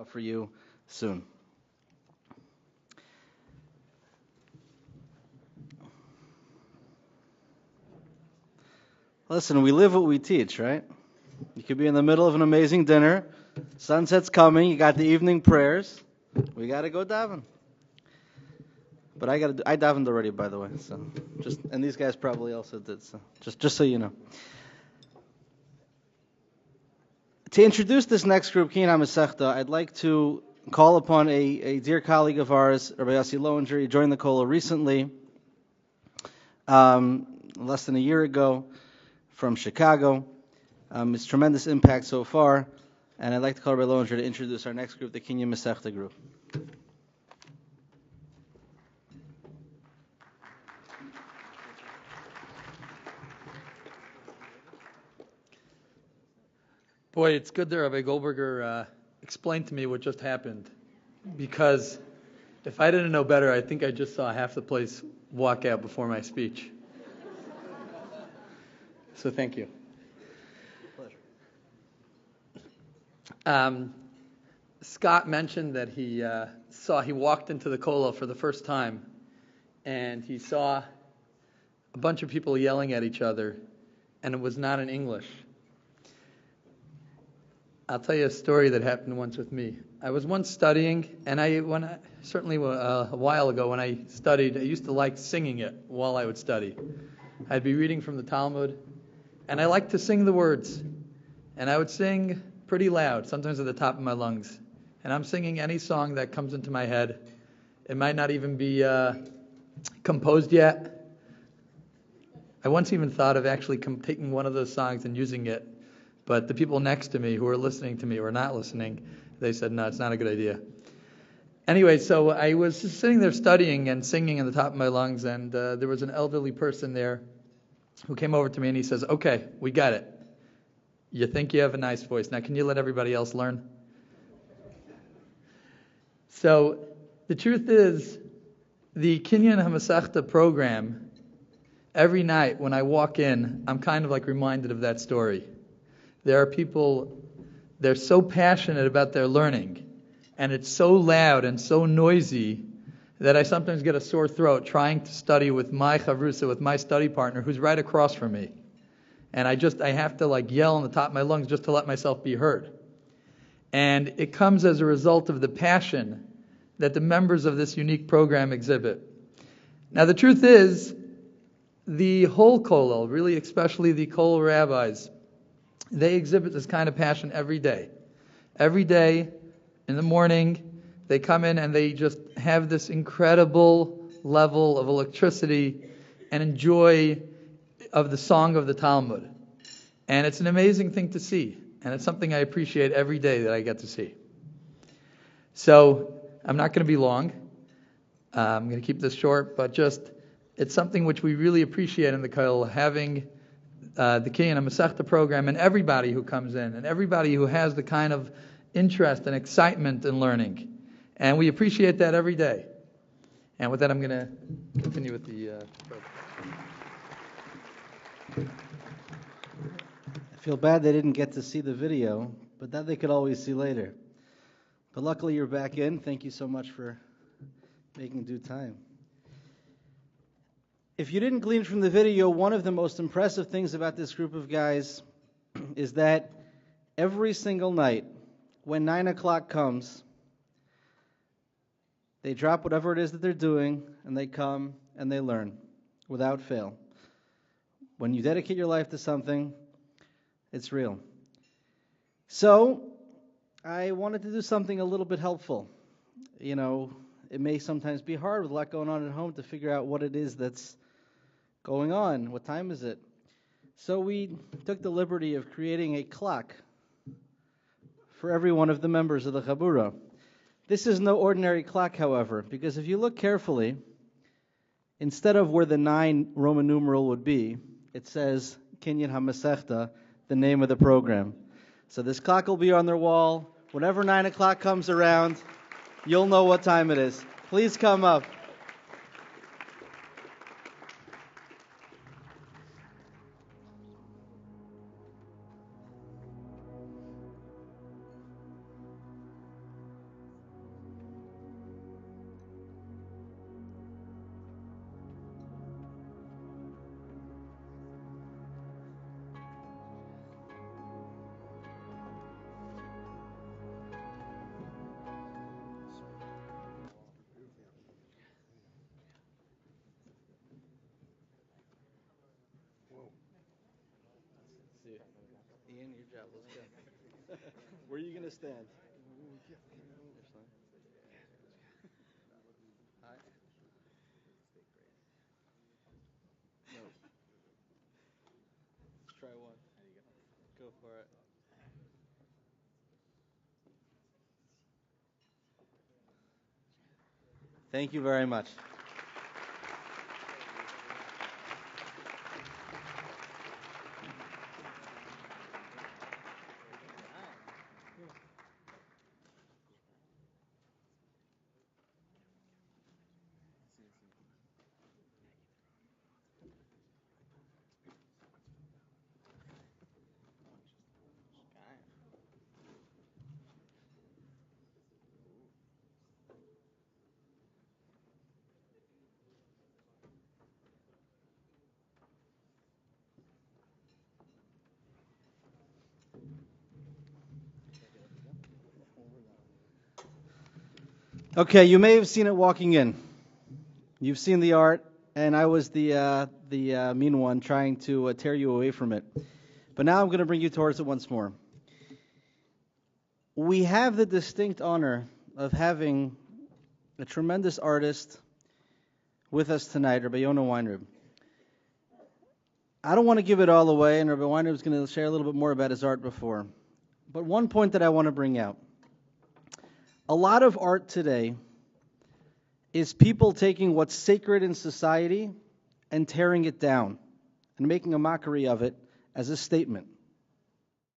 for you soon. Listen, we live what we teach, right? You could be in the middle of an amazing dinner, sunset's coming, you got the evening prayers, we got to go daven. But I davened already, by the way, so and these guys probably also did, so just so you know. To introduce this next group, Kinyan Hamesechta, I'd like to call upon a dear colleague of ours, Rabbi Yossi Lowinger. He joined the Kollel recently, less than a year ago, from Chicago. It's tremendous impact so far, and I'd like to call Rabbi Lowinger to introduce our next group, the Kinyan Hamesechta group. Boy, it's good that Rabbi Goldberger explained to me what just happened, because if I didn't know better, I think I just saw half the place walk out before my speech. So thank you. Pleasure. Scott mentioned that he walked into the Kollel for the first time, and he saw a bunch of people yelling at each other, and it was not in English. I'll tell you a story that happened once with me. I was once studying, and a while ago when I studied, I used to like singing it while I would study. I'd be reading from the Talmud, and I liked to sing the words. And I would sing pretty loud, sometimes at the top of my lungs. And I'm singing any song that comes into my head. It might not even be composed yet. I once even thought of actually taking one of those songs and using it. But the people next to me who were listening to me were not listening. They said, no, it's not a good idea. Anyway, so I was just sitting there studying and singing in the top of my lungs, and there was an elderly person there who came over to me and he says, okay, we got it. You think you have a nice voice. Now, can you let everybody else learn? So the truth is, the Kinyan Hamesechta program, every night when I walk in, I'm kind of like reminded of that story. There are people, they're so passionate about their learning, and it's so loud and so noisy that I sometimes get a sore throat trying to study with my chavrusa, with my study partner, who's right across from me. And I have to like yell on the top of my lungs just to let myself be heard. And it comes as a result of the passion that the members of this unique program exhibit. Now the truth is, the whole Kollel, really especially the Kollel rabbis, they exhibit this kind of passion every day. Every day, in the morning, they come in and they just have this incredible level of electricity and enjoy of the song of the Talmud. And it's an amazing thing to see. And it's something I appreciate every day that I get to see. So, I'm not going to be long. I'm going to keep this short, but it's something which we really appreciate in the Kollel, having the Kinyan Hamesechta program, and everybody who comes in, and everybody who has the kind of interest and excitement in learning. And we appreciate that every day. And with that, I'm going to continue with the program. I feel bad they didn't get to see the video, but that they could always see later. But luckily you're back in. Thank you so much for making due time. If you didn't glean from the video, one of the most impressive things about this group of guys is that every single night, when 9 o'clock comes, they drop whatever it is that they're doing, and they come and they learn without fail. When you dedicate your life to something, it's real. So, I wanted to do something a little bit helpful. You know, it may sometimes be hard with a lot going on at home to figure out what it is that's going on. What time is it? So we took the liberty of creating a clock for every one of the members of the Chabura. This is no ordinary clock, however, because if you look carefully, instead of where the 9 Roman numeral would be, it says Kinyan Hamesechta, the name of the program. So this clock will be on their wall. Whenever 9 o'clock comes around, you'll know what time it is. Please come up. Ian, your job. Let's go. Where are you going to stand? Hi. No. Let's try one. There you go. Go for it. Thank you very much. Okay, you may have seen it walking in. You've seen the art, and I was the mean one trying to tear you away from it. But now I'm going to bring you towards it once more. We have the distinct honor of having a tremendous artist with us tonight, Rabbi Yonah Weinreb. I don't want to give it all away, and Rabbi Weinreb is going to share a little bit more about his art before. But one point that I want to bring out. A lot of art today is people taking what's sacred in society and tearing it down and making a mockery of it as a statement.